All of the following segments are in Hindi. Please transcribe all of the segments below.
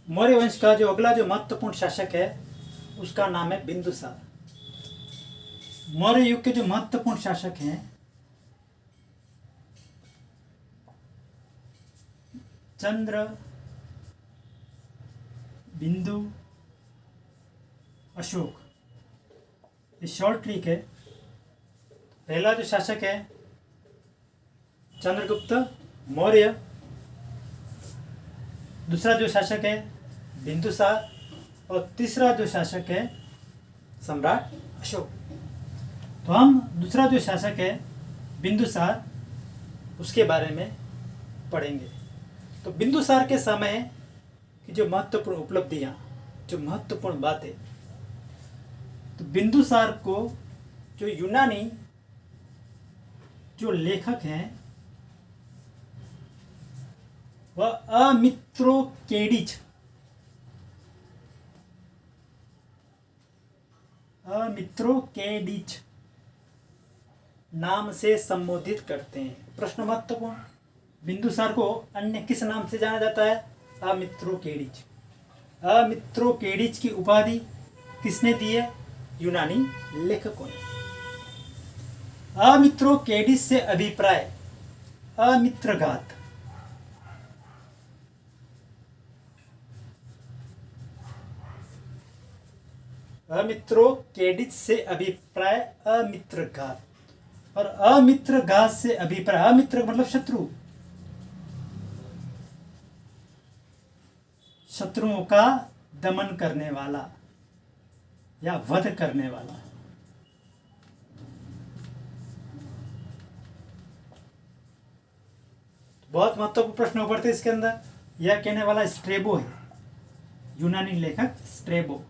मौर्य वंश का जो अगला जो महत्वपूर्ण शासक है उसका नाम है बिंदुसार। मौर्य युग के जो महत्वपूर्ण शासक हैं चंद्र, बिंदु, अशोक, ये शॉर्ट ट्रिक है। पहला जो शासक है चंद्रगुप्त मौर्य, दूसरा जो शासक है बिंदुसार, और तीसरा जो शासक है सम्राट अशोक। तो हम दूसरा जो शासक है बिंदुसार उसके बारे में पढ़ेंगे। तो बिंदुसार के समय की जो महत्वपूर्ण उपलब्धियाँ, जो महत्वपूर्ण बातें, तो बिंदुसार को जो यूनानी जो लेखक हैं वह अमित्रोकेडिच नाम से संबोधित करते हैं। प्रश्न महत्वपूर्ण, बिंदुसार को अन्य किस नाम से जाना जाता है? अमित्रोकेडिच। अमित्रोकेडिच की उपाधि किसने दी है? यूनानी लेखकों ने। अमित्रोकेडिच से अभिप्राय अमित्रघात। अमित्रोकेडिच से अभिप्राय अमित्रघात, और अमित्रघात से अभिप्राय, अमित्र मतलब शत्रु, शत्रुओं का दमन करने वाला या वध करने वाला। बहुत महत्वपूर्ण प्रश्न उभरते इसके अंदर। यह कहने वाला स्ट्रेबो है, यूनानी लेखक स्ट्रेबो।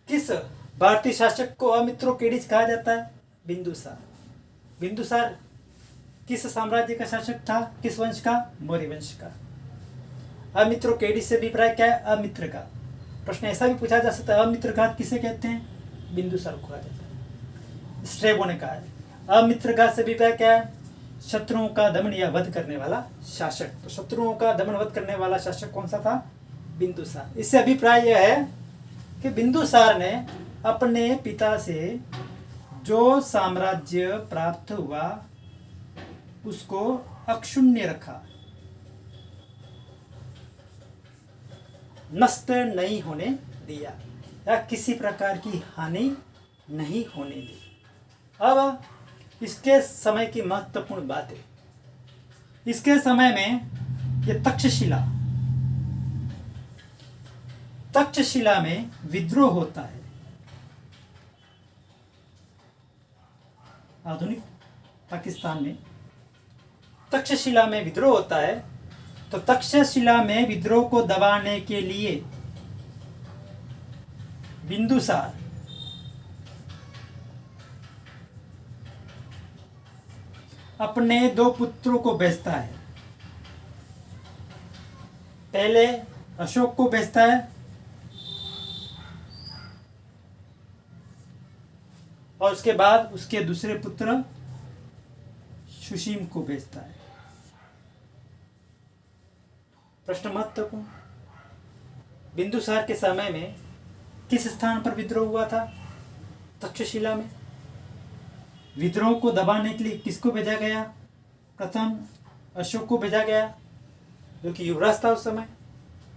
किस भारतीय शासक को अमित्रोकेडिच कहा जाता है? बिंदुसार। बिंदुसार किस साम्राज्य का शासक था? किस वंश का? मौर्य वंश का। अमित्रोकेडिच से अभिप्राय क्या है? अमित्र का। प्रश्न ऐसा भी पूछा जा सकता है, अमित्रघात किसे कहते हैं? बिंदुसार को कहा जाता है। स्ट्रेबो ने कहा है अमित्रघात से अभिप्राय क्या है? शत्रुओं का दमन या वध करने वाला शासक। तो शत्रुओं का दमन वध करने वाला शासक कौन सा था? बिंदुसार। इससे अभिप्राय यह है कि बिंदुसार ने अपने पिता से जो साम्राज्य प्राप्त हुआ उसको अक्षुण्य रखा, नष्ट नहीं होने दिया या किसी प्रकार की हानि नहीं होने दी। अब इसके समय की महत्वपूर्ण बातें। इसके समय में ये तक्षशिला में विद्रोह होता है। आधुनिक पाकिस्तान में तक्षशिला में विद्रोह होता है। तो तक्षशिला में विद्रोह को दबाने के लिए बिंदुसार अपने दो पुत्रों को भेजता है। पहले अशोक को भेजता है और उसके बाद उसके दूसरे पुत्र सुशीम को भेजता है। प्रश्न महत्वपूर्ण, बिंदुसार के समय में किस स्थान पर विद्रोह हुआ था? तक्षशिला में। विद्रोह को दबाने के लिए किसको भेजा गया? प्रथम अशोक को भेजा गया जो कि युवराज था उस समय।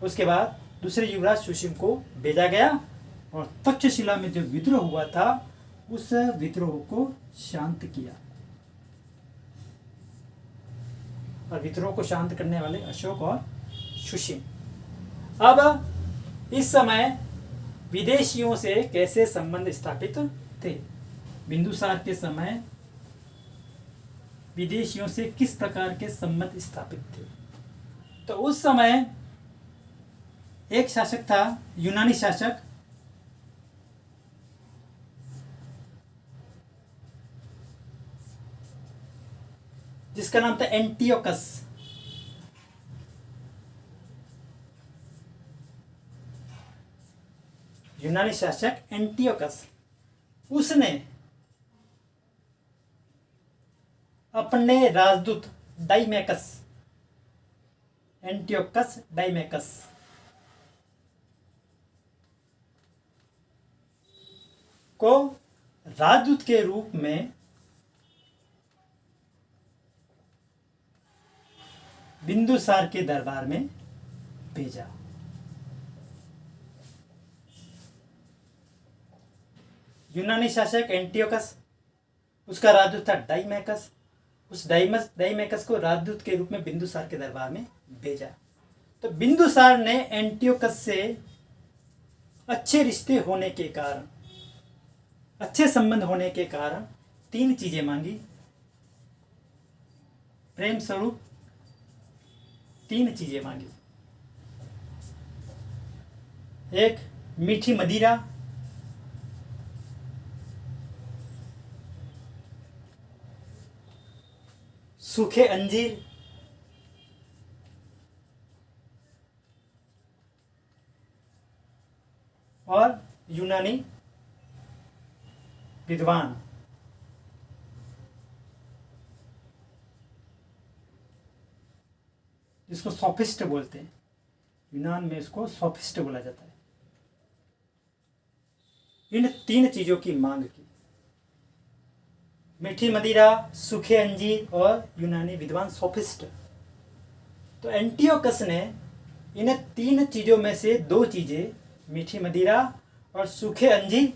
उसके बाद दूसरे युवराज सुशीम को भेजा गया और तक्षशिला में जो विद्रोह हुआ था उस विद्रोह को शांत किया। और विद्रोह को शांत करने वाले अशोक और सुशीम। अब इस समय विदेशियों से कैसे संबंध स्थापित थे? बिंदुसार के समय विदेशियों से किस प्रकार के संबंध स्थापित थे? तो उस समय एक शासक था, यूनानी शासक, जिसका नाम था एंटियोकस। यूनानी शासक एंटियोकस, उसने अपने राजदूत डाइमेकस एंटियोकस डाइमेकस को राजदूत के रूप में बिंदुसार के दरबार में भेजा। यूनानी शासक एंटियोकस, उसका राजदूत था डाइमेकस। उस डाइमेकस को राजदूत के रूप में बिंदुसार के दरबार में भेजा। तो बिंदुसार ने एंटियोकस से अच्छे रिश्ते होने के कारण, अच्छे संबंध होने के कारण 3 चीजें मांगी। प्रेम स्वरूप 3 चीजें मांगी। एक, मीठी मदिरा, सूखे अंजीर और यूनानी विद्वान। जिसको सोफिस्ट बोलते हैं, यूनान में इसको सोफिस्ट बोला जाता है। इन 3 चीजों की मांग की, मीठी मदिरा, सूखे अंजीर और यूनानी विद्वान सोफिस्ट। तो एंटियोकस ने इन 3 चीजों में से 2 चीजें, मीठी मदिरा और सूखे अंजीर,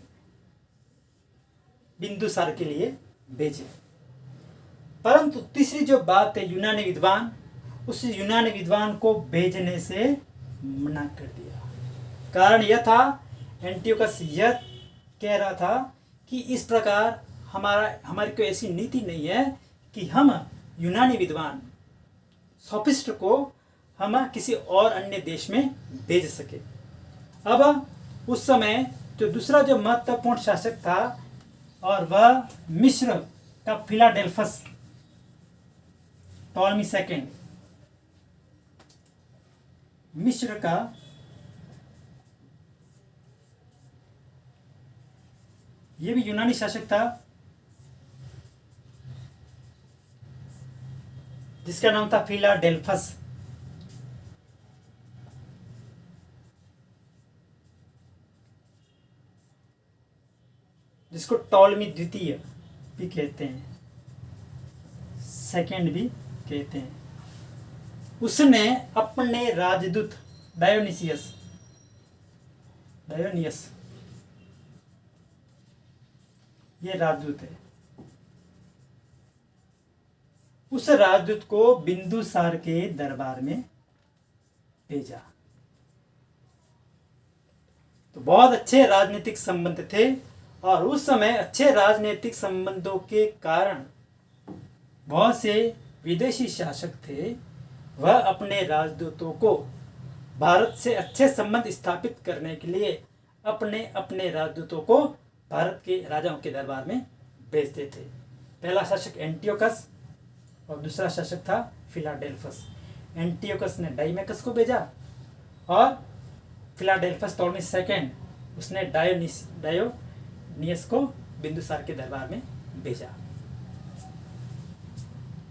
बिंदुसार के लिए भेजे। परंतु तीसरी जो बात है यूनानी विद्वान, उस यूनानी विद्वान को भेजने से मना कर दिया। कारण यह था, एंटियोकस यह कह रहा था कि इस प्रकार हमारी कोई ऐसी नीति नहीं है कि हम यूनानी विद्वान सोफिस्ट को हम किसी और अन्य देश में भेज सके। अब उस समय दूसरा जो महत्वपूर्ण शासक था, और वह मिस्र का फिलाडेल्फस टॉलमी सेकेंड, मिस्र का यह भी यूनानी शासक था, जिसका नाम था फिलाडेल्फस। जिसको टॉलमी द्वितीय भी कहते हैं, सेकेंड भी कहते हैं। उसने अपने राजदूत डायोनिसियस ये राजदूत है, उस राजदूत को बिंदुसार के दरबार में भेजा। तो बहुत अच्छे राजनीतिक संबंध थे, और उस समय अच्छे राजनीतिक संबंधों के कारण बहुत से विदेशी शासक थे, वह अपने राजदूतों को भारत से अच्छे संबंध स्थापित करने के लिए अपने अपने राजदूतों को भारत के राजाओं के दरबार में भेजते थे। पहला शासक एंटियोकस और दूसरा शासक था फिलाडेल्फस। एंटियोकस ने डाइमेकस को भेजा और फिलाडेल्फस टॉलमी सेकेंड उसने डायोनियस को बिंदुसार के दरबार में भेजा।